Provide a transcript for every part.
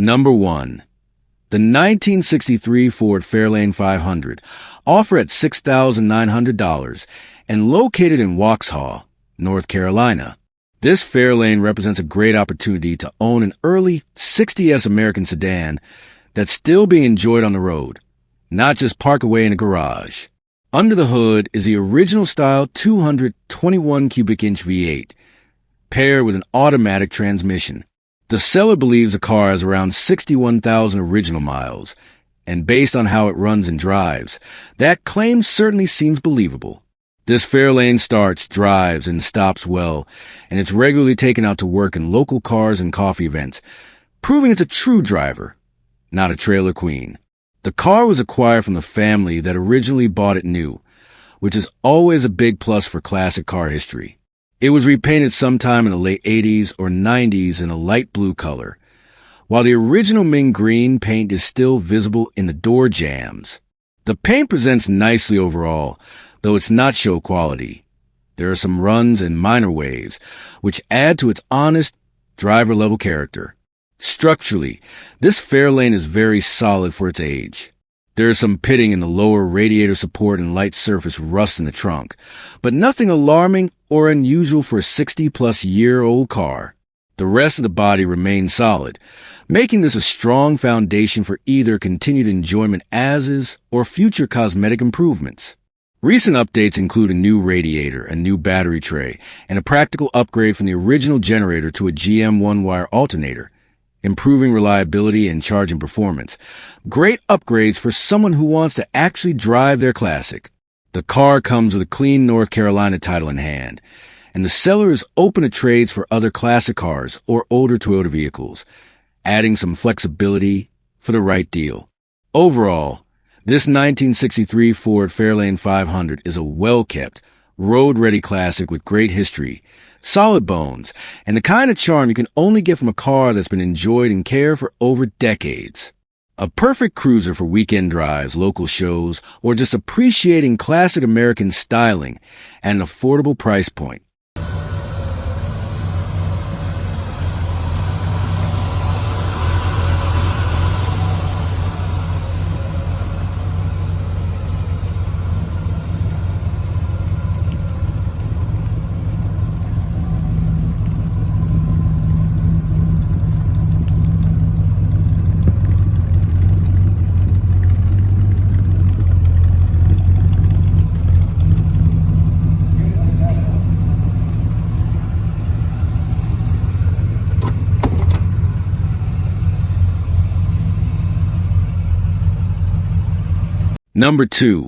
Number 1. The 1963 Ford Fairlane 500, offered at $6,900 and located in Waxhaw, North Carolina. This Fairlane represents a great opportunity to own an early 60s American sedan that's still being enjoyed on the road, not just park away in a garage. Under the hood is the original style 221 cubic inch V8, paired with an automatic transmission. The seller believes the car has around 61,000 original miles, and based on how it runs and drives, that claim certainly seems believable. This Fairlane starts, drives, and stops well, and it's regularly taken out to work in local cars and coffee events, proving it's a true driver, not a trailer queen. The car was acquired from the family that originally bought it new, which is always a big plus for classic car history. It was repainted sometime in the late 80s or 90s in a light blue color, while the original mint green paint is still visible in the door jambs. The paint presents nicely overall, though it's not show quality. There are some runs and minor waves, which add to its honest, driver-level character. Structurally, this Fairlane is very solid for its age. There is some pitting in the lower radiator support and light surface rust in the trunk, but nothing alarming or unusual for a 60-plus-year-old car. The rest of the body remains solid, making this a strong foundation for either continued enjoyment as is or future cosmetic improvements. Recent updates include a new radiator, a new battery tray, and a practical upgrade from the original generator to a GM one-wire alternator, improving reliability and charging performance. Great upgrades for someone who wants to actually drive their classic. The car comes with a clean North Carolina title in hand, and the seller is open to trades for other classic cars or older Toyota vehicles, adding some flexibility for the right deal. Overall, this 1963 Ford Fairlane 500 is a well-kept, road-ready classic with great history, solid bones, and the kind of charm you can only get from a car that's been enjoyed and cared for over decades. A perfect cruiser for weekend drives, local shows, or just appreciating classic American styling at an affordable price point. Number 2.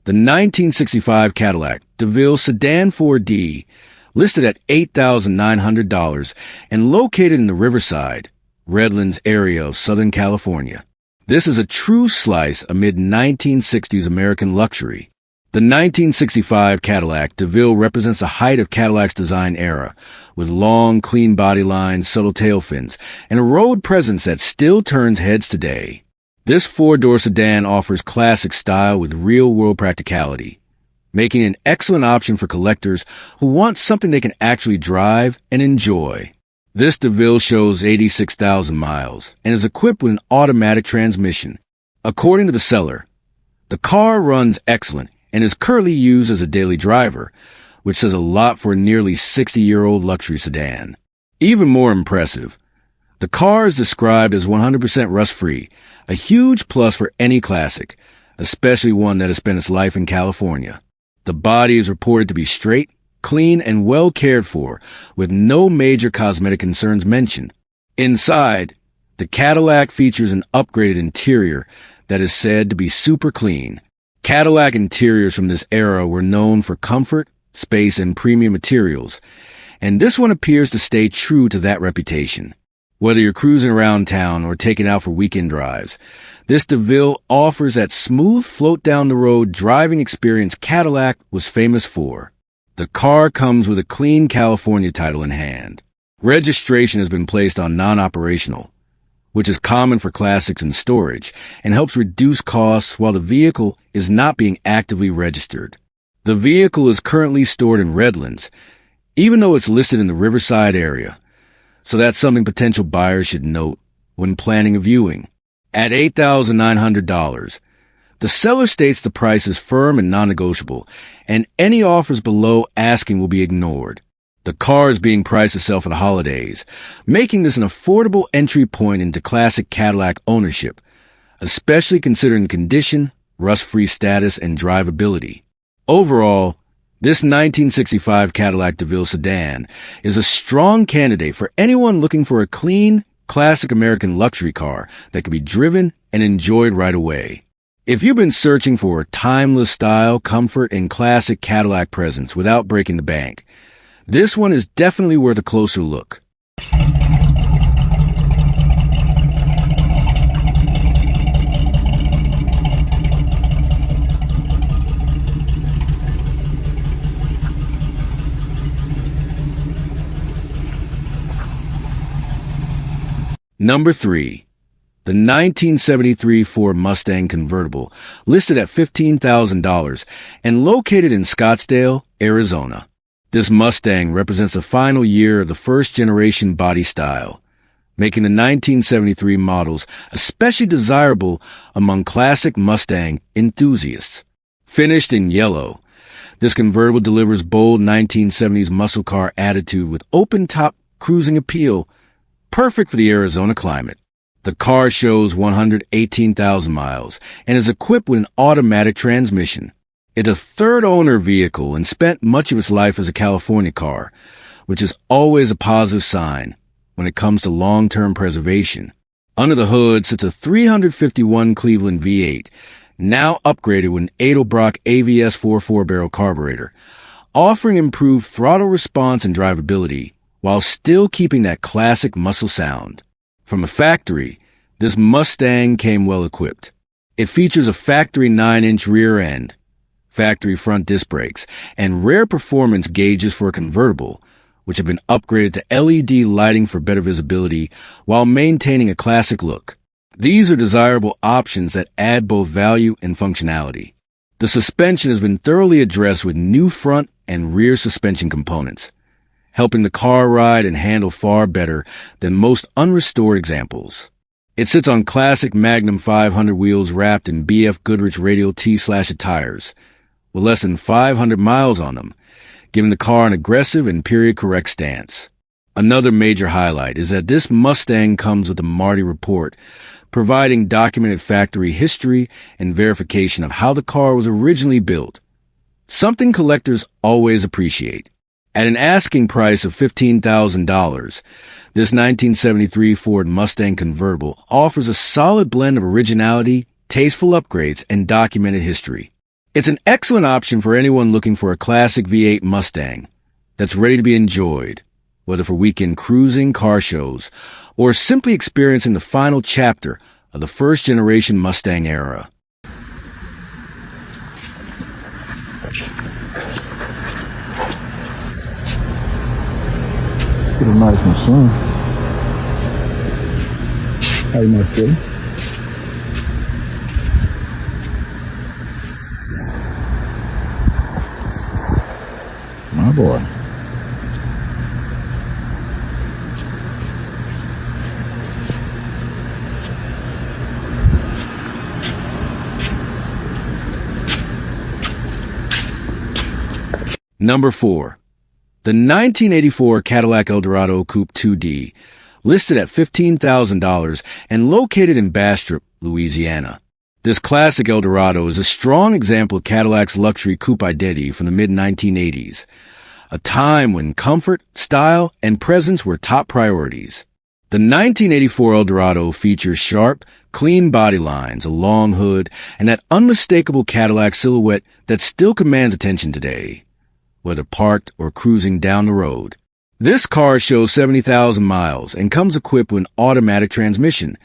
The 1965 Cadillac DeVille Sedan 4D, listed at $8,900 and located in the Riverside, Redlands area of Southern California. This is a true slice amid 1960s American luxury. The 1965 Cadillac DeVille represents the height of Cadillac's design era, with long, clean body lines, subtle tail fins, and a road presence that still turns heads today. This four-door sedan offers classic style with real-world practicality, making it an excellent option for collectors who want something they can actually drive and enjoy. This DeVille shows 86,000 miles and is equipped with an automatic transmission. According to the seller, the car runs excellent and is currently used as a daily driver, which says a lot for a nearly 60-year-old luxury sedan. Even more impressive, the car is described as 100% rust-free, a huge plus for any classic, especially one that has spent its life in California. The body is reported to be straight, clean, and well cared for, with no major cosmetic concerns mentioned. Inside, the Cadillac features an upgraded interior that is said to be super clean. Cadillac interiors from this era were known for comfort, space, and premium materials, and this one appears to stay true to that reputation. Whether you're cruising around town or taking out for weekend drives, this DeVille offers that smooth float-down-the-road driving experience Cadillac was famous for. The car comes with a clean California title in hand. Registration has been placed on non-operational, which is common for classics in storage and helps reduce costs while the vehicle is not being actively registered. The vehicle is currently stored in Redlands, even though it's listed in the Riverside area. So that's something potential buyers should note when planning a viewing. At $8,900, the seller states the price is firm and non-negotiable, and any offers below asking will be ignored. The car is being priced to sell for the holidays, making this an affordable entry point into classic Cadillac ownership, especially considering condition, rust-free status, and drivability. Overall, this 1965 Cadillac DeVille Sedan is a strong candidate for anyone looking for a clean, classic American luxury car that can be driven and enjoyed right away. If you've been searching for a timeless style, comfort, and classic Cadillac presence without breaking the bank, this one is definitely worth a closer look. Number 3. The 1973 Ford Mustang convertible, listed at $15,000 and located in Scottsdale, Arizona. This Mustang represents the final year of the first-generation body style, making the 1973 models especially desirable among classic Mustang enthusiasts. Finished in yellow, this convertible delivers bold 1970s muscle car attitude with open-top cruising appeal, perfect for the Arizona climate. The car shows 118,000 miles and is equipped with an automatic transmission. It's a third-owner vehicle and spent much of its life as a California car, which is always a positive sign when it comes to long-term preservation. Under the hood sits a 351 Cleveland V8, now upgraded with an Edelbrock AVS 4.4-barrel carburetor, offering improved throttle response and drivability while still keeping that classic muscle sound. From the factory, this Mustang came well equipped. It features a factory 9-inch rear end, factory front disc brakes, and rare performance gauges for a convertible, which have been upgraded to LED lighting for better visibility while maintaining a classic look. These are desirable options that add both value and functionality. The suspension has been thoroughly addressed with new front and rear suspension components, helping the car ride and handle far better than most unrestored examples. It sits on classic Magnum 500 wheels wrapped in BF Goodrich radial T-slasher tires, with less than 500 miles on them, giving the car an aggressive and period-correct stance. Another major highlight is that this Mustang comes with a Marti report, providing documented factory history and verification of how the car was originally built, something collectors always appreciate. At an asking price of $15,000, this 1973 Ford Mustang convertible offers a solid blend of originality, tasteful upgrades, and documented history. It's an excellent option for anyone looking for a classic V8 Mustang that's ready to be enjoyed, whether for weekend cruising, car shows, or simply experiencing the final chapter of the first-generation Mustang era. Pretty nice machine. How you might say? My boy. Number 4. The 1984 Cadillac Eldorado Coupe 2D, listed at $15,000 and located in Bastrop, Louisiana. This classic Eldorado is a strong example of Cadillac's luxury coupe identity from the mid-1980s, a time when comfort, style, and presence were top priorities. The 1984 Eldorado features sharp, clean body lines, a long hood, and that unmistakable Cadillac silhouette that still commands attention today, whether parked or cruising down the road. This car shows 70,000 miles and comes equipped with an automatic transmission,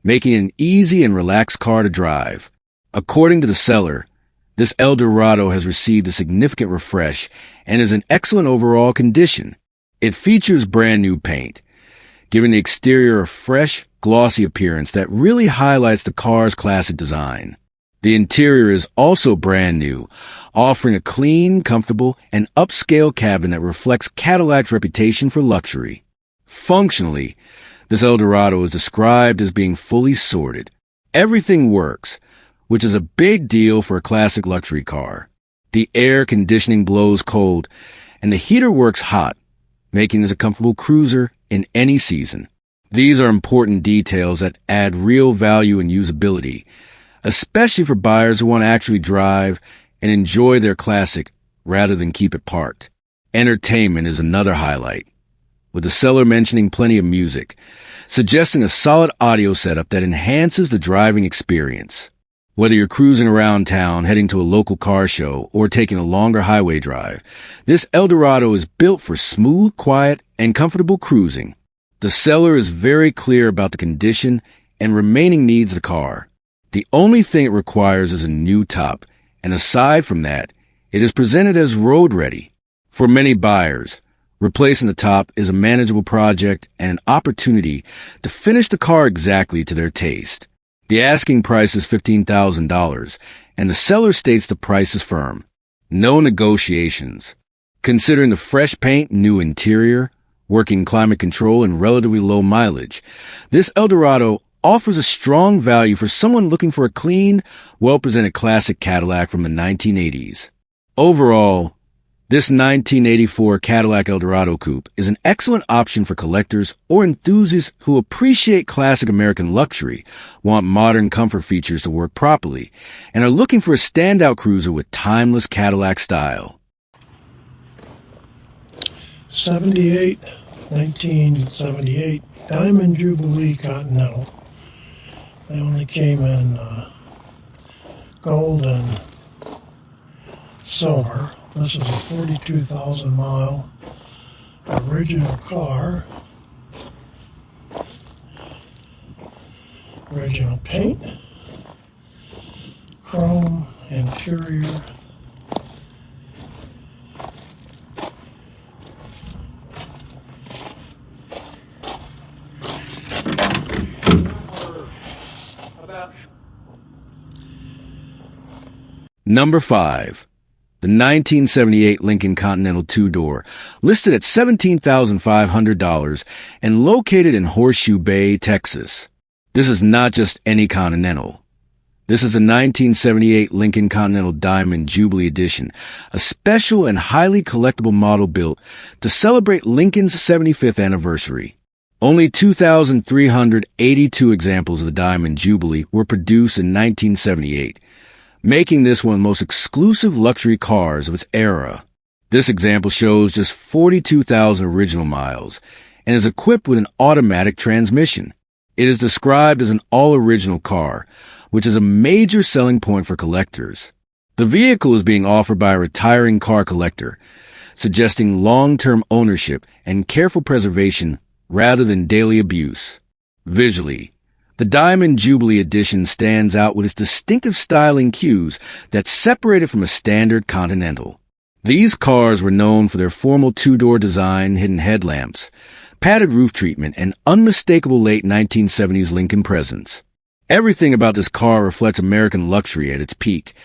making it an easy and relaxed car to drive. According to the seller, this Eldorado has received a significant refresh and is in excellent overall condition. It features brand new paint, giving the exterior a fresh, glossy appearance that really highlights the car's classic design. The interior is also brand new, offering a clean, comfortable, and upscale cabin that reflects Cadillac's reputation for luxury. Functionally, This Eldorado is described as being fully sorted. Everything works, which is a big deal for a classic luxury car. The air conditioning blows cold, and the heater works hot, making this a comfortable cruiser in any season. These are important details that add real value and usability, especially for buyers who want to actually drive and enjoy their classic rather than keep it parked. Entertainment is another highlight, with the seller mentioning plenty of music, suggesting a solid audio setup that enhances the driving experience. Whether you're cruising around town, heading to a local car show, or taking a longer highway drive, this Eldorado is built for smooth, quiet, and comfortable cruising. The seller is very clear about the condition and remaining needs of the car. The only thing it requires is a new top, and aside from that, it is presented as road-ready. For many buyers, replacing the top is a manageable project and an opportunity to finish the car exactly to their taste. The asking price is $15,000, and the seller states the price is firm. No negotiations. Considering the fresh paint, new interior, working climate control, and relatively low mileage, this Eldorado offers a strong value for someone looking for a clean, well-presented classic Cadillac from the 1980s. Overall, this 1984 Cadillac Eldorado Coupe is an excellent option for collectors or enthusiasts who appreciate classic American luxury, want modern comfort features to work properly, and are looking for a standout cruiser with timeless Cadillac style. 1978 Diamond Jubilee Continental. They only came in gold and silver. This is a 42,000 mile original car. Original paint. Chrome interior. Number 5. The 1978 Lincoln Continental two-door, listed at $17,500 and located in Horseshoe Bay, Texas. This is not just any Continental. This is a 1978 Lincoln Continental Diamond Jubilee Edition, a special and highly collectible model built to celebrate Lincoln's 75th anniversary. Only 2,382 examples of the Diamond Jubilee were produced in 1978, making this one of the most exclusive luxury cars of its era. This example shows just 42,000 original miles and is equipped with an automatic transmission. It is described as an all-original car, which is a major selling point for collectors. The vehicle is being offered by a retiring car collector, suggesting long-term ownership and careful preservation rather than daily abuse. Visually, the Diamond Jubilee Edition stands out with its distinctive styling cues that separate it from a standard Continental. These cars were known for their formal two-door design, hidden headlamps, padded roof treatment, and unmistakable late 1970s Lincoln presence. Everything about this car reflects American luxury at its peak,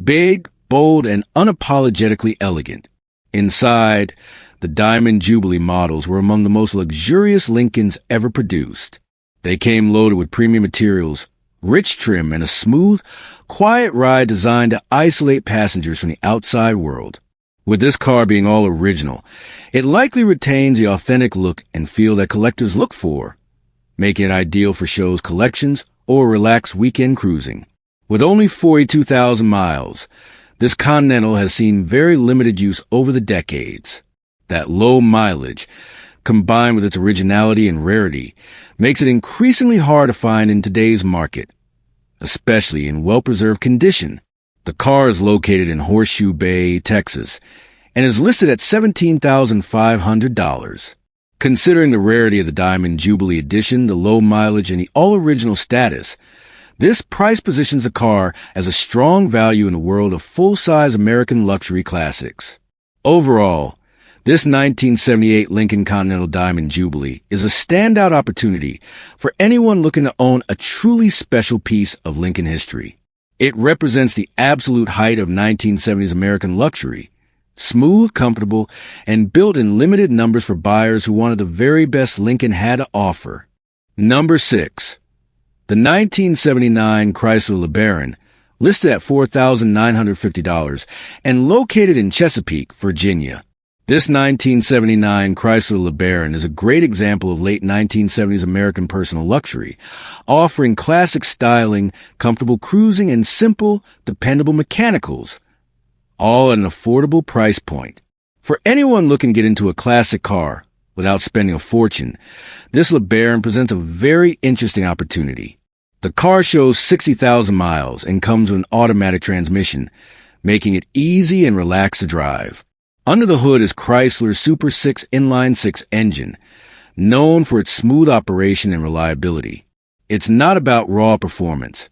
big, bold, and unapologetically elegant. Inside, the Diamond Jubilee models were among the most luxurious Lincolns ever produced. They came loaded with premium materials, rich trim, and a smooth, quiet ride designed to isolate passengers from the outside world. With this car being all original, it likely retains the authentic look and feel that collectors look for, making it ideal for shows, collections, or relaxed weekend cruising. With only 42,000 miles, this Continental has seen very limited use over the decades. That low mileage, combined with its originality and rarity, makes it increasingly hard to find in today's market, especially in well-preserved condition. The car is located in Horseshoe Bay, Texas, and is listed at $17,500. Considering the rarity of the Diamond Jubilee Edition, the low mileage, and the all-original status, this price positions the car as a strong value in the world of full-size American luxury classics. Overall, this 1978 Lincoln Continental Diamond Jubilee is a standout opportunity for anyone looking to own a truly special piece of Lincoln history. It represents the absolute height of 1970s American luxury, smooth, comfortable, and built in limited numbers for buyers who wanted the very best Lincoln had to offer. Number 6. The 1979 Chrysler LeBaron, listed at $4,950 and located in Chesapeake, Virginia. This 1979 Chrysler LeBaron is a great example of late 1970s American personal luxury, offering classic styling, comfortable cruising, and simple, dependable mechanicals, all at an affordable price point. For anyone looking to get into a classic car without spending a fortune, this LeBaron presents a very interesting opportunity. The car shows 60,000 miles and comes with an automatic transmission, making it easy and relaxed to drive. Under the hood is Chrysler's Super 6 inline-6 engine, known for its smooth operation and reliability. It's not about raw performance.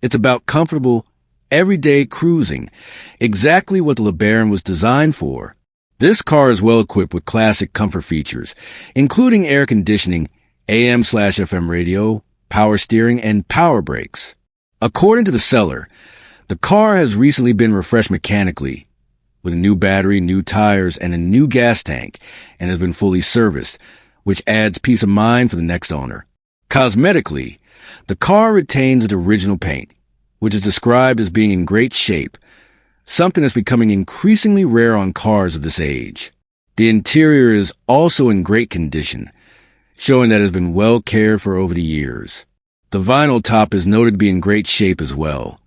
It's about comfortable, everyday cruising, exactly what the LeBaron was designed for. This car is well equipped with classic comfort features, including air conditioning, AM/FM radio, power steering, and power brakes. According to the seller, the car has recently been refreshed mechanically, with a new battery, new tires, and a new gas tank, and has been fully serviced, which adds peace of mind for the next owner. Cosmetically, the car retains its original paint, which is described as being in great shape, something that's becoming increasingly rare on cars of this age. The interior is also in great condition, showing that it has been well cared for over the years. The vinyl top is noted to be in great shape as well,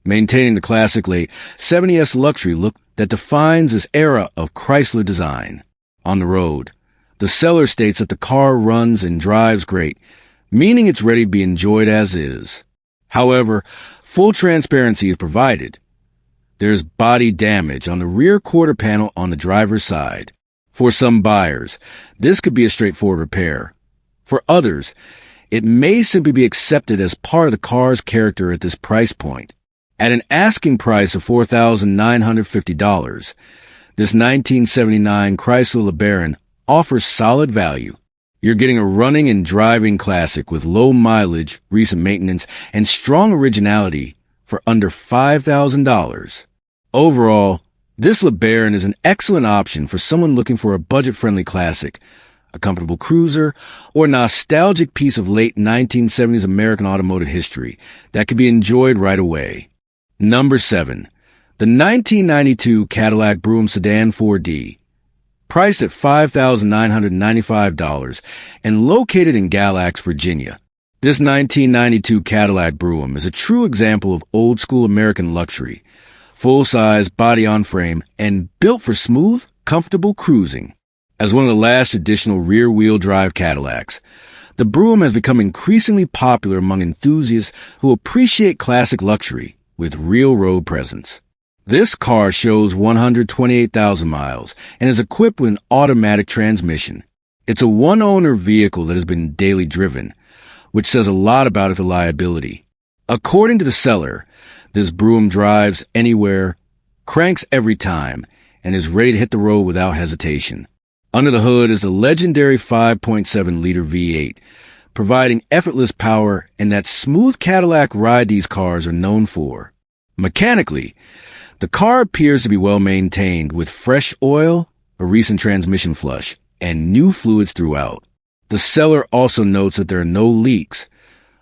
maintaining the classic late 70s luxury look that defines this era of Chrysler design. On the road, the seller states that the car runs and drives great, meaning it's ready to be enjoyed as is. However, full transparency is provided. There's body damage on the rear quarter panel on the driver's side. For some buyers, this could be a straightforward repair. For others, it may simply be accepted as part of the car's character at this price point. At an asking price of $4,950, this 1979 Chrysler LeBaron offers solid value. You're getting a running and driving classic with low mileage, recent maintenance, and strong originality for under $5,000. Overall, this LeBaron is an excellent option for someone looking for a budget-friendly classic, a comfortable cruiser, or a nostalgic piece of late 1970s American automotive history that can be enjoyed right away. Number 7. The 1992 Cadillac DeVille Sedan 4D, priced at $5,995 and located in Galax, Virginia. This 1992 Cadillac DeVille is a true example of old-school American luxury, full-size, body-on-frame, and built for smooth, comfortable cruising. As one of the last traditional rear-wheel drive Cadillacs, the DeVille has become increasingly popular among enthusiasts who appreciate classic luxury with real road presence. This car shows 128,000 miles and is equipped with an automatic transmission. It's a one-owner vehicle that has been daily driven, which says a lot about its reliability. According to the seller, this DeVille drives anywhere, cranks every time, and is ready to hit the road without hesitation. Under the hood is the legendary 5.7-liter V8, providing effortless power and that smooth Cadillac ride these cars are known for. Mechanically, the car appears to be well maintained with fresh oil, a recent transmission flush, and new fluids throughout. The seller also notes that there are no leaks,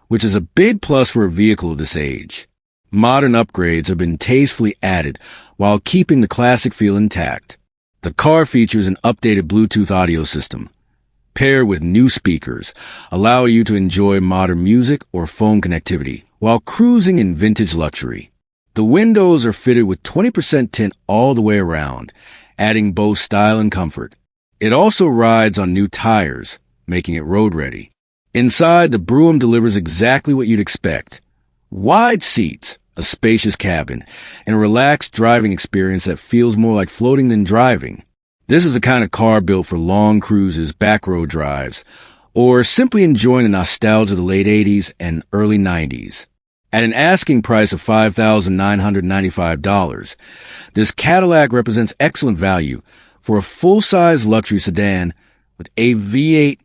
which is a big plus for a vehicle of this age. Modern upgrades have been tastefully added while keeping the classic feel intact. The car features an updated Bluetooth audio system, paired with new speakers, allowing you to enjoy modern music or phone connectivity while cruising in vintage luxury. The windows are fitted with 20% tint all the way around, adding both style and comfort. It also rides on new tires, making it road ready. Inside, the DeVille delivers exactly what you'd expect. Wide seats, a spacious cabin, and a relaxed driving experience that feels more like floating than driving. This is the kind of car built for long cruises, back road drives, or simply enjoying the nostalgia of the late 80s and early 90s. At an asking price of $5,995, this Cadillac represents excellent value for a full-size luxury sedan with a V8,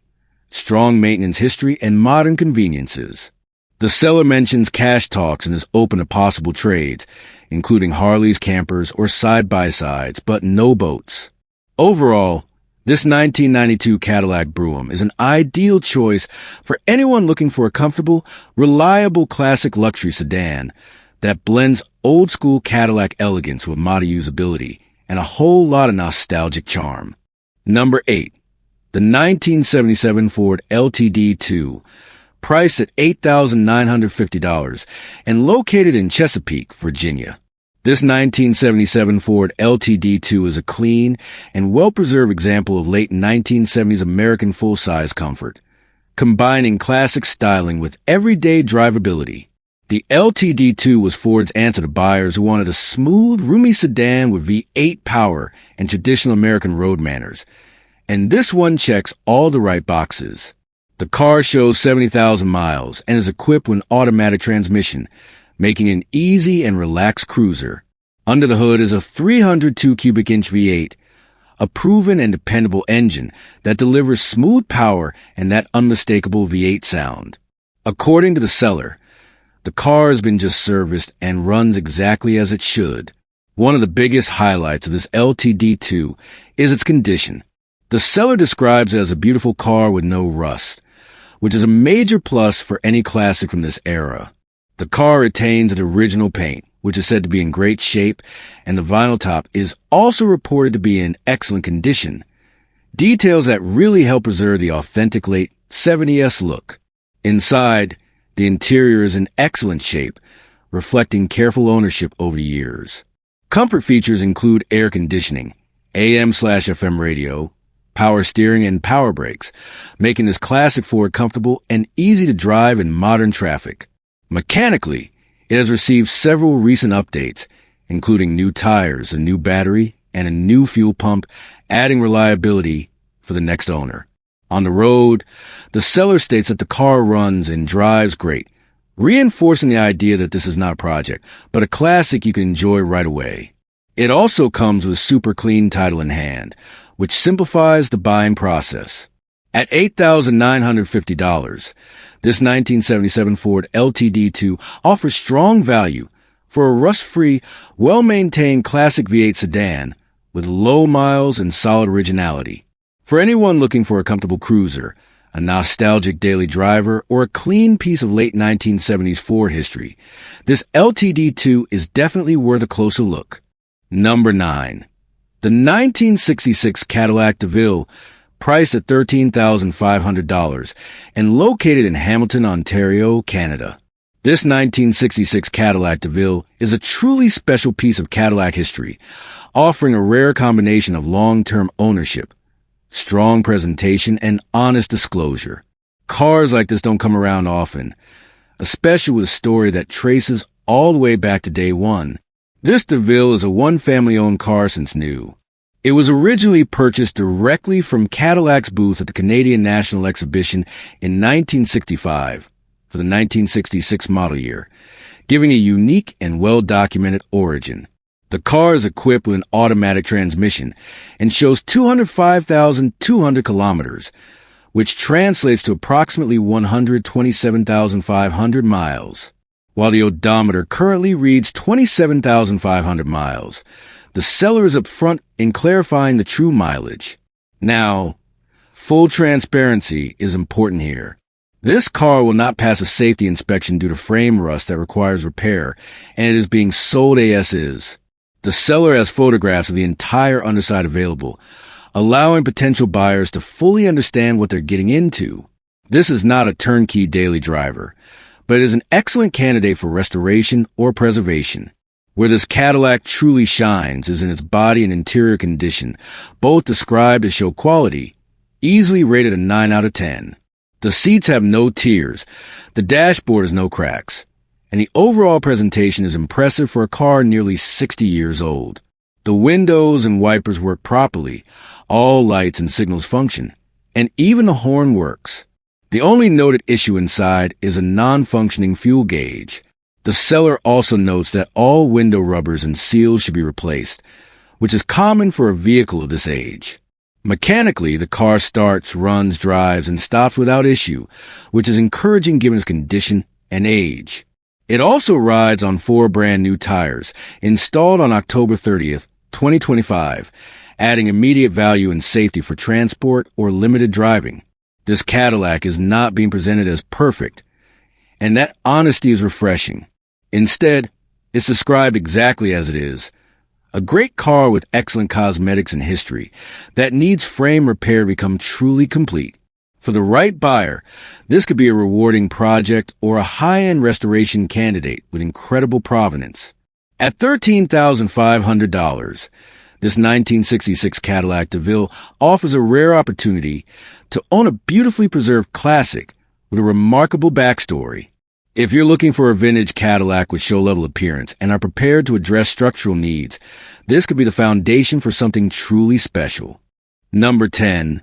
strong maintenance history, and modern conveniences. The seller mentions cash talks and is open to possible trades, including Harleys, campers, or side-by-sides, but no boats. Overall, This 1992 Cadillac Brougham is an ideal choice for anyone looking for a comfortable, reliable classic luxury sedan that blends old-school Cadillac elegance with modern usability and a whole lot of nostalgic charm. Number 8. The 1977 Ford LTD2, priced at $8,950 and located in Chesapeake, Virginia. This 1977 Ford LTD2 is a clean and well-preserved example of late 1970s American full-size comfort, combining classic styling with everyday drivability. The LTD2 was Ford's answer to buyers who wanted a smooth, roomy sedan with V8 power and traditional American road manners, and this one checks all the right boxes. The car shows 70,000 miles and is equipped with an automatic transmission, making it an easy and relaxed cruiser. Under the hood is a 302 cubic inch V8, a proven and dependable engine that delivers smooth power and that unmistakable V8 sound. According to the seller, the car has been just serviced and runs exactly as it should. One of the biggest highlights of this LTD2 is its condition. The seller describes it as a beautiful car with no rust, which is a major plus for any classic from this era. The car retains its original paint, which is said to be in great shape, and the vinyl top is also reported to be in excellent condition. Details that really help preserve the authentic late 70s look. Inside, the interior is in excellent shape, reflecting careful ownership over the years. Comfort features include air conditioning, AM/FM radio, power steering, and power brakes, making this classic Ford comfortable and easy to drive in modern traffic. Mechanically, it has received several recent updates, including new tires, a new battery, and a new fuel pump, adding reliability for the next owner. On the road, the seller states that the car runs and drives great, reinforcing the idea that this is not a project, but a classic you can enjoy right away. It also comes with super clean title in hand, which simplifies the buying process. At $8,950, this 1977 Ford LTD2 offers strong value for a rust-free, well-maintained classic V8 sedan with low miles and solid originality. For anyone looking for a comfortable cruiser, a nostalgic daily driver, or a clean piece of late 1970s Ford history, this LTD2 is definitely worth a closer look. Number 9. The 1966 Cadillac DeVille, priced at $13,500 and located in Hamilton, Ontario, Canada. This 1966 Cadillac DeVille is a truly special piece of Cadillac history, offering a rare combination of long-term ownership, strong presentation, and honest disclosure. Cars like this don't come around often, especially with a story that traces all the way back to day one. This DeVille is a one-family-owned car since new. It was originally purchased directly from Cadillac's booth at the Canadian National Exhibition in 1965 for the 1966 model year, giving a unique and well-documented origin. The car is equipped with an automatic transmission and shows 205,200 kilometers, which translates to approximately 127,500 miles. While the odometer currently reads 27,500 miles, the seller is upfront in clarifying the true mileage. Now, full transparency is important here. This car will not pass a safety inspection due to frame rust that requires repair, and it is being sold as is. The seller has photographs of the entire underside available, allowing potential buyers to fully understand what they're getting into. This is not a turnkey daily driver, but it is an excellent candidate for restoration or preservation. Where this Cadillac truly shines is in its body and interior condition, both described as show quality, easily rated a 9 out of 10. The seats have no tears, the dashboard has no cracks, and the overall presentation is impressive for a car nearly 60 years old. The windows and wipers work properly, all lights and signals function, and even the horn works. The only noted issue inside is a non-functioning fuel gauge. The seller also notes that all window rubbers and seals should be replaced, which is common for a vehicle of this age. Mechanically, the car starts, runs, drives, and stops without issue, which is encouraging given its condition and age. It also rides on 4 brand new tires, installed on October 30th, 2025, adding immediate value and safety for transport or limited driving. This Cadillac is not being presented as perfect, and that honesty is refreshing. Instead, it's described exactly as it is. A great car with excellent cosmetics and history that needs frame repair to become truly complete. For the right buyer, this could be a rewarding project or a high-end restoration candidate with incredible provenance. At $13,500, this 1966 Cadillac DeVille offers a rare opportunity to own a beautifully preserved classic with a remarkable backstory. If you're looking for a vintage Cadillac with show-level appearance and are prepared to address structural needs, this could be the foundation for something truly special. Number 10.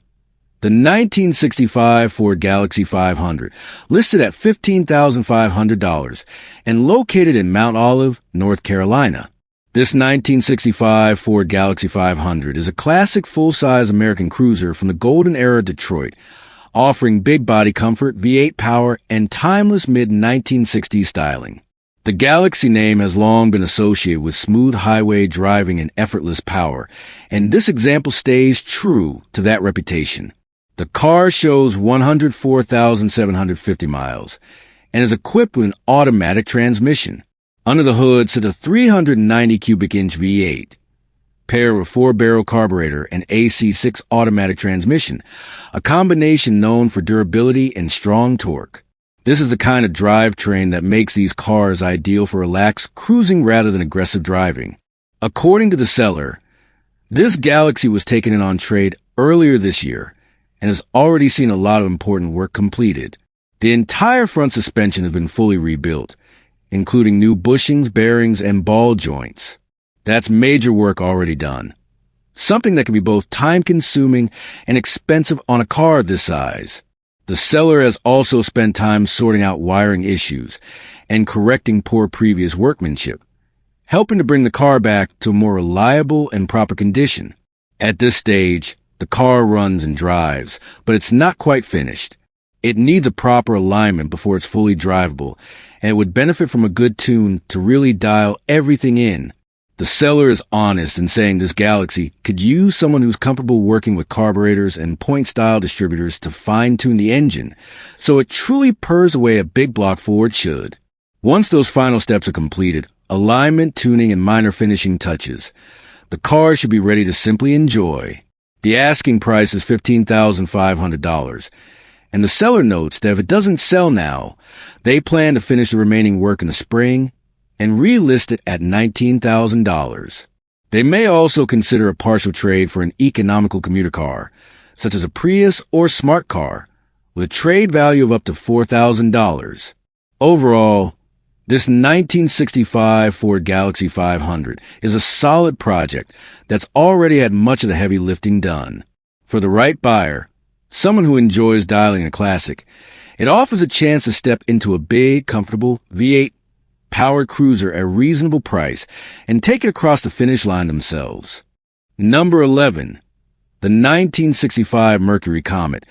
The 1965 Ford Galaxy 500, listed at $15,500 and located in Mount Olive, North Carolina. This 1965 Ford Galaxy 500 is a classic full-size American cruiser from the golden era of Detroit, offering big body comfort, V8 power, and timeless mid-1960s styling. The Galaxy name has long been associated with smooth highway driving and effortless power, and this example stays true to that reputation. The car shows 104,750 miles and is equipped with an automatic transmission. Under the hood sits a 390 cubic inch V8, paired with 4-barrel carburetor and AC6 automatic transmission, a combination known for durability and strong torque. This is the kind of drivetrain that makes these cars ideal for relaxed cruising rather than aggressive driving. According to the seller, this Galaxy was taken in on trade earlier this year and has already seen a lot of important work completed. The entire front suspension has been fully rebuilt, including new bushings, bearings, and ball joints. That's major work already done. Something that can be both time-consuming and expensive on a car this size. The seller has also spent time sorting out wiring issues and correcting poor previous workmanship, helping to bring the car back to a more reliable and proper condition. At this stage, the car runs and drives, but it's not quite finished. It needs a proper alignment before it's fully drivable, and it would benefit from a good tune to really dial everything in. The seller is honest in saying this Galaxy could use someone who's comfortable working with carburetors and point-style distributors to fine-tune the engine, so it truly purrs the way a big block Ford should. Once those final steps are completed, alignment, tuning, and minor finishing touches, the car should be ready to simply enjoy. The asking price is $15,500, and the seller notes that if it doesn't sell now, they plan to finish the remaining work in the spring and relist it at $19,000. They may also consider a partial trade for an economical commuter car, such as a Prius or Smart Car, with a trade value of up to $4,000. Overall, this 1965 Ford Galaxy 500 is a solid project that's already had much of the heavy lifting done. For the right buyer, someone who enjoys dialing a classic, it offers a chance to step into a big, comfortable V8 powered cruiser at a reasonable price and take it across the finish line themselves. Number 11. The 1965 Mercury Comet,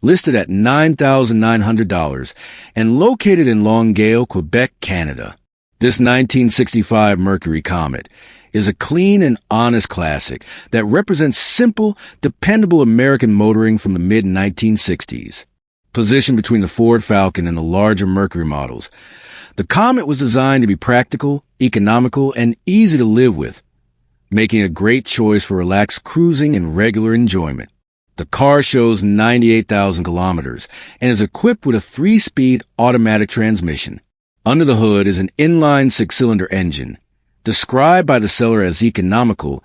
listed at $9,900 and located in Longueuil, Quebec, Canada. This 1965 Mercury Comet is a clean and honest classic that represents simple, dependable American motoring from the mid-1960s. Positioned between the Ford Falcon and the larger Mercury models, the Comet was designed to be practical, economical, and easy to live with, making a great choice for relaxed cruising and regular enjoyment. The car shows 98,000 kilometers and is equipped with a 3-speed automatic transmission. Under the hood is an inline 6-cylinder engine, described by the seller as economical,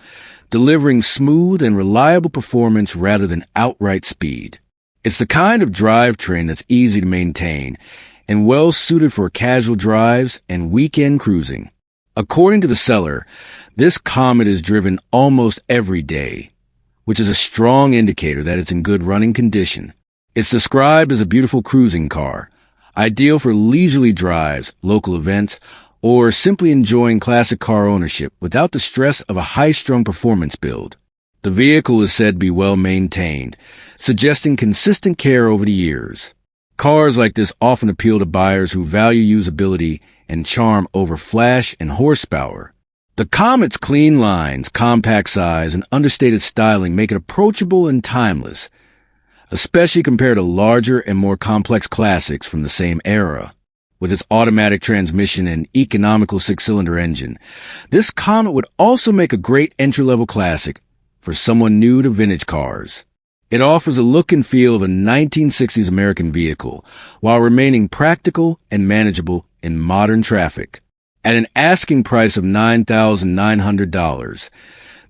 delivering smooth and reliable performance rather than outright speed. It's the kind of drivetrain that's easy to maintain and well suited for casual drives and weekend cruising. According to the seller, this Comet is driven almost every day, which is a strong indicator that it's in good running condition. It's described as a beautiful cruising car, ideal for leisurely drives, local events, or simply enjoying classic car ownership without the stress of a high-strung performance build. The vehicle is said to be well maintained, suggesting consistent care over the years. Cars like this often appeal to buyers who value usability and charm over flash and horsepower. The Comet's clean lines, compact size, and understated styling make it approachable and timeless, especially compared to larger and more complex classics from the same era. With its automatic transmission and economical six-cylinder engine, this Comet would also make a great entry-level classic for someone new to vintage cars. It offers a look and feel of a 1960s American vehicle while remaining practical and manageable in modern traffic. At an asking price of $9,900,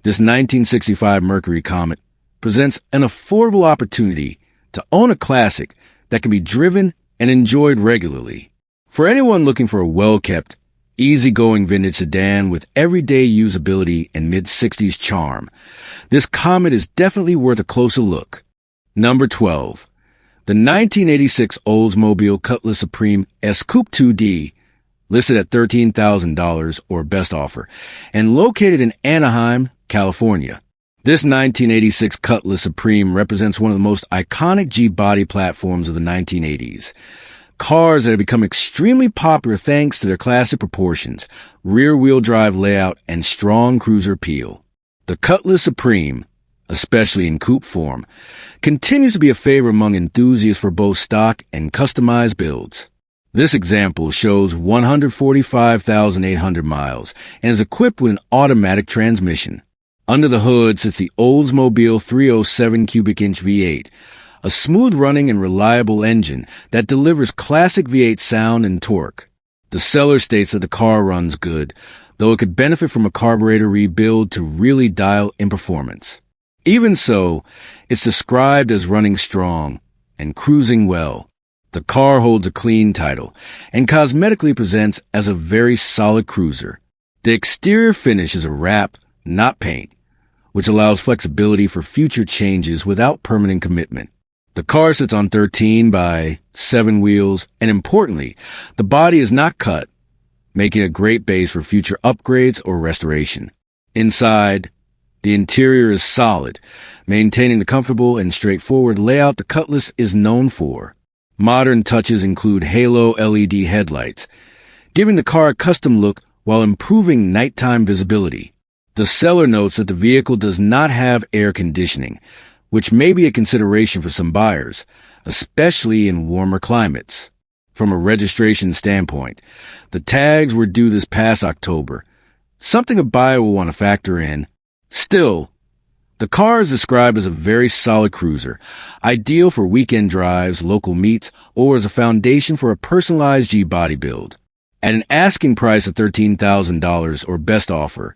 this 1965 Mercury Comet presents an affordable opportunity to own a classic that can be driven and enjoyed regularly. For anyone looking for a well-kept, easygoing vintage sedan with everyday usability and mid-60s charm, this Comet is definitely worth a closer look. Number 12. The 1986 Oldsmobile Cutlass Supreme S Coupe 2D, listed at $13,000 or best offer, and located in Anaheim, California. This 1986 Cutlass Supreme represents one of the most iconic G-body platforms of the 1980s. Cars that have become extremely popular thanks to their classic proportions, rear-wheel drive layout, and strong cruiser appeal. The Cutlass Supreme, especially in coupe form, continues to be a favorite among enthusiasts for both stock and customized builds. This example shows 145,800 miles and is equipped with an automatic transmission. Under the hood sits the Oldsmobile 307 cubic inch V8, a smooth-running and reliable engine that delivers classic V8 sound and torque. The seller states that the car runs good, though it could benefit from a carburetor rebuild to really dial in performance. Even so, it's described as running strong and cruising well. The car holds a clean title and cosmetically presents as a very solid cruiser. The exterior finish is a wrap, not paint, which allows flexibility for future changes without permanent commitment. The car sits on 13 by 7 wheels, and importantly, the body is not cut, making it a great base for future upgrades or restoration. Inside, the interior is solid, maintaining the comfortable and straightforward layout the Cutlass is known for. Modern touches include halo LED headlights, giving the car a custom look while improving nighttime visibility. The seller notes that the vehicle does not have air conditioning, which may be a consideration for some buyers, especially in warmer climates. From a registration standpoint, the tags were due this past October, something a buyer will want to factor in. Still, the car is described as a very solid cruiser, ideal for weekend drives, local meets, or as a foundation for a personalized G-body build. At an asking price of $13,000 or best offer,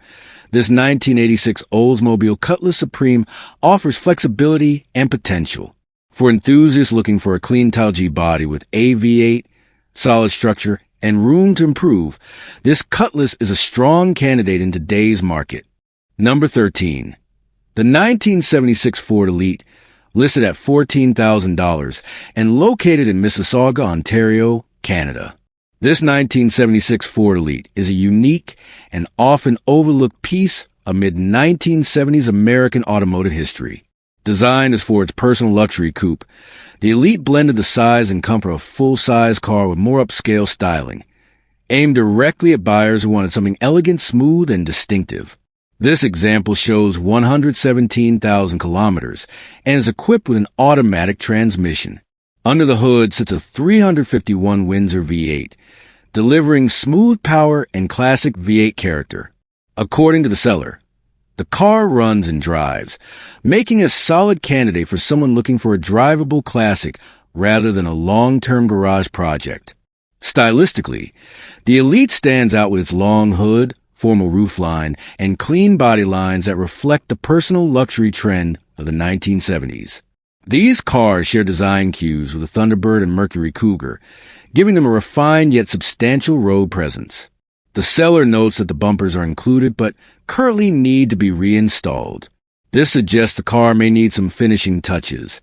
this 1986 Oldsmobile Cutlass Supreme offers flexibility and potential. For enthusiasts looking for a clean-tile G-body with a V8, solid structure, and room to improve, this Cutlass is a strong candidate in today's market. Number 13. The 1976 Ford Elite, listed at $14,000 and located in Mississauga, Ontario, Canada. This 1976 Ford Elite is a unique and often overlooked piece amid 1970s American automotive history. Designed as Ford's personal luxury coupe, the Elite blended the size and comfort of a full-size car with more upscale styling, aimed directly at buyers who wanted something elegant, smooth, and distinctive. This example shows 117,000 kilometers and is equipped with an automatic transmission. Under the hood sits a 351 Windsor V8, delivering smooth power and classic V8 character. According to the seller, the car runs and drives, making it a solid candidate for someone looking for a drivable classic rather than a long-term garage project. Stylistically, the Elite stands out with its long hood, formal roofline, and clean body lines that reflect the personal luxury trend of the 1970s. These cars share design cues with the Thunderbird and Mercury Cougar, giving them a refined yet substantial road presence. The seller notes that the bumpers are included but currently need to be reinstalled. This suggests the car may need some finishing touches,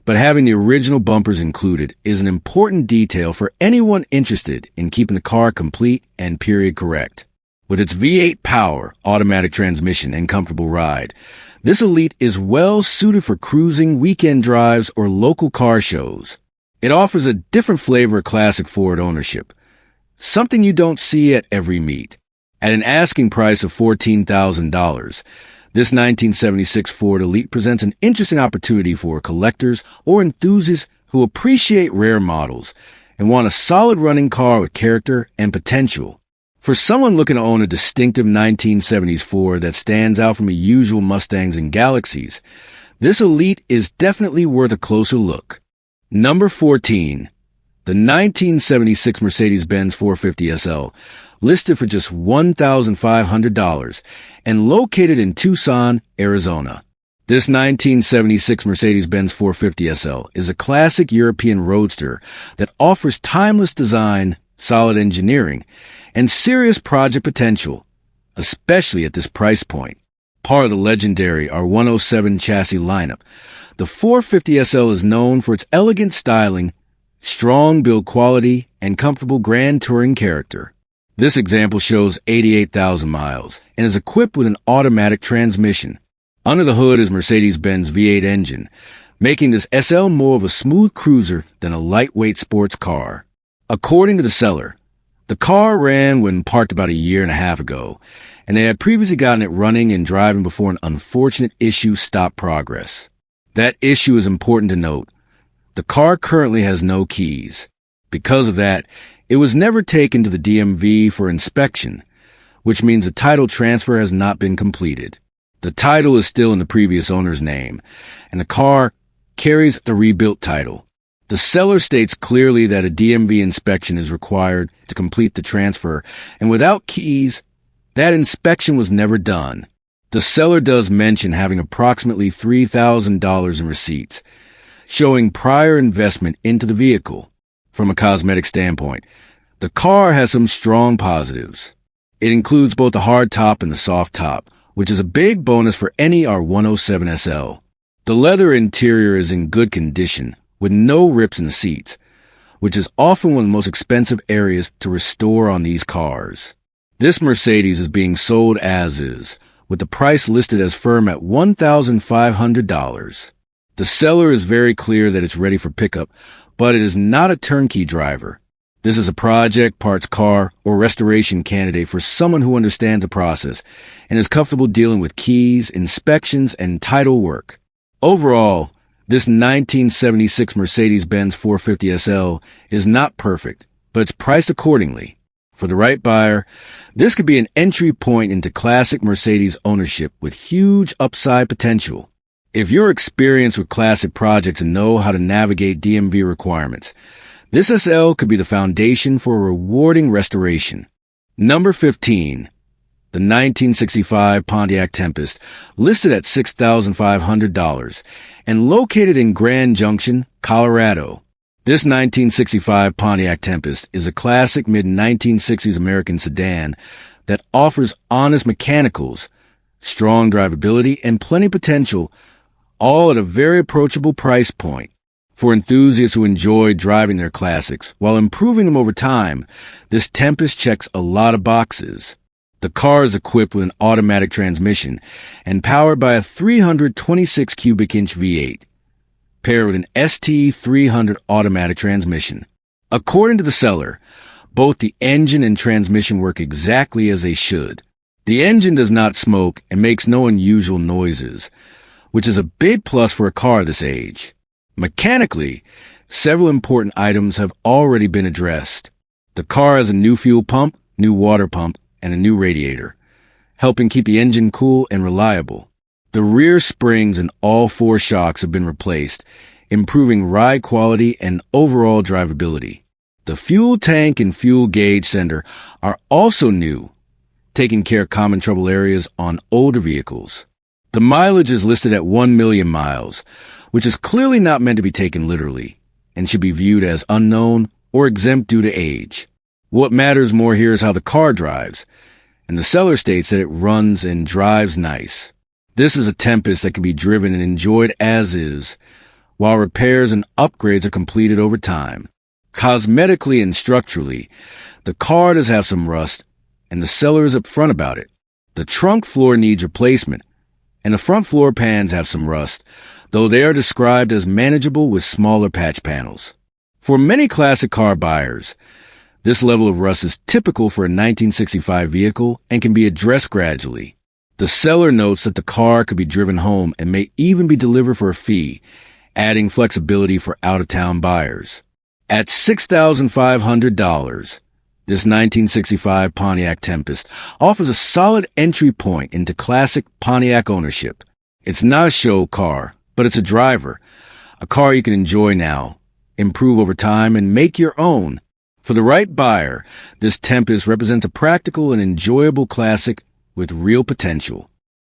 but having the original bumpers included is an important detail for anyone interested in keeping the car complete and period correct. With its V8 power, automatic transmission, and comfortable ride, this Elite is well suited for cruising, weekend drives, or local car shows. It offers a different flavor of classic Ford ownership, something you don't see at every meet. At an asking price of $14,000, this 1976 Ford Elite presents an interesting opportunity for collectors or enthusiasts who appreciate rare models and want a solid running car with character and potential. For someone looking to own a distinctive 1970s Ford that stands out from the usual Mustangs and Galaxies, this Elite is definitely worth a closer look. Number 14. The 1976 Mercedes-Benz 450 SL, listed for just $1,500 and located in Tucson, Arizona. This 1976 Mercedes-Benz 450 SL is a classic European roadster that offers timeless design, solid engineering, and serious project potential, especially at this price point. Part of the legendary R107 chassis lineup, the 450 SL is known for its elegant styling, strong build quality, and comfortable grand touring character. This example shows 88,000 miles and is equipped with an automatic transmission. Under the hood is Mercedes-Benz V8 engine, making this SL more of a smooth cruiser than a lightweight sports car. According to the seller, the car ran when parked about a year and a half ago, and they had previously gotten it running and driving before an unfortunate issue stopped progress. That issue is important to note. The car currently has no keys. Because of that, it was never taken to the DMV for inspection, which means the title transfer has not been completed. The title is still in the previous owner's name, and the car carries the rebuilt title. The seller states clearly that a DMV inspection is required to complete the transfer, and without keys, that inspection was never done. The seller does mention having approximately $3,000 in receipts, showing prior investment into the vehicle. From a cosmetic standpoint, the car has some strong positives. It includes both the hard top and the soft top, which is a big bonus for any R107 SL. The leather interior is in good condition, with no rips in the seats, which is often one of the most expensive areas to restore on these cars. This Mercedes is being sold as is, with the price listed as firm at $1,500. The seller is very clear that it's ready for pickup, but it is not a turnkey driver. This is a project, parts car, or restoration candidate for someone who understands the process and is comfortable dealing with keys, inspections, and title work. Overall, this 1976 Mercedes-Benz 450 SL is not perfect, but it's priced accordingly. For the right buyer, this could be an entry point into classic Mercedes ownership with huge upside potential. If you're experienced with classic projects and know how to navigate DMV requirements, this SL could be the foundation for a rewarding restoration. Number 15. The 1965 Pontiac Tempest, listed at $6,500 and located in Grand Junction, Colorado. This 1965 Pontiac Tempest is a classic mid-1960s American sedan that offers honest mechanicals, strong drivability, and plenty potential, all at a very approachable price point. For enthusiasts who enjoy driving their classics while improving them over time, this Tempest checks a lot of boxes. The car is equipped with an automatic transmission and powered by a 326 cubic inch V8, paired with an ST300 automatic transmission. According to the seller, both the engine and transmission work exactly as they should. The engine does not smoke and makes no unusual noises, which is a big plus for a car this age. Mechanically, several important items have already been addressed. The car has a new fuel pump, new water pump, and a new radiator, helping keep the engine cool and reliable. The rear springs and all four shocks have been replaced, improving ride quality and overall drivability. The fuel tank and fuel gauge sender are also new, taking care of common trouble areas on older vehicles. The mileage is listed at 1 million miles, which is clearly not meant to be taken literally and should be viewed as unknown or exempt due to age. What matters more here is how the car drives, and the seller states that it runs and drives nice. This is a Tempest that can be driven and enjoyed as is, while repairs and upgrades are completed over time. Cosmetically and structurally, the car does have some rust, and the seller is upfront about it. The trunk floor needs replacement, and the front floor pans have some rust, though they are described as manageable with smaller patch panels. For many classic car buyers, This level of rust is typical for a 1965 vehicle and can be addressed gradually. The seller notes that the car could be driven home and may even be delivered for a fee, adding flexibility for out-of-town buyers. At $6,500, this 1965 Pontiac Tempest offers a solid entry point into classic Pontiac ownership. It's not a show car, but it's a driver, a car you can enjoy now, improve over time, and make your own. For the right buyer, this Tempest represents a practical and enjoyable classic with real potential.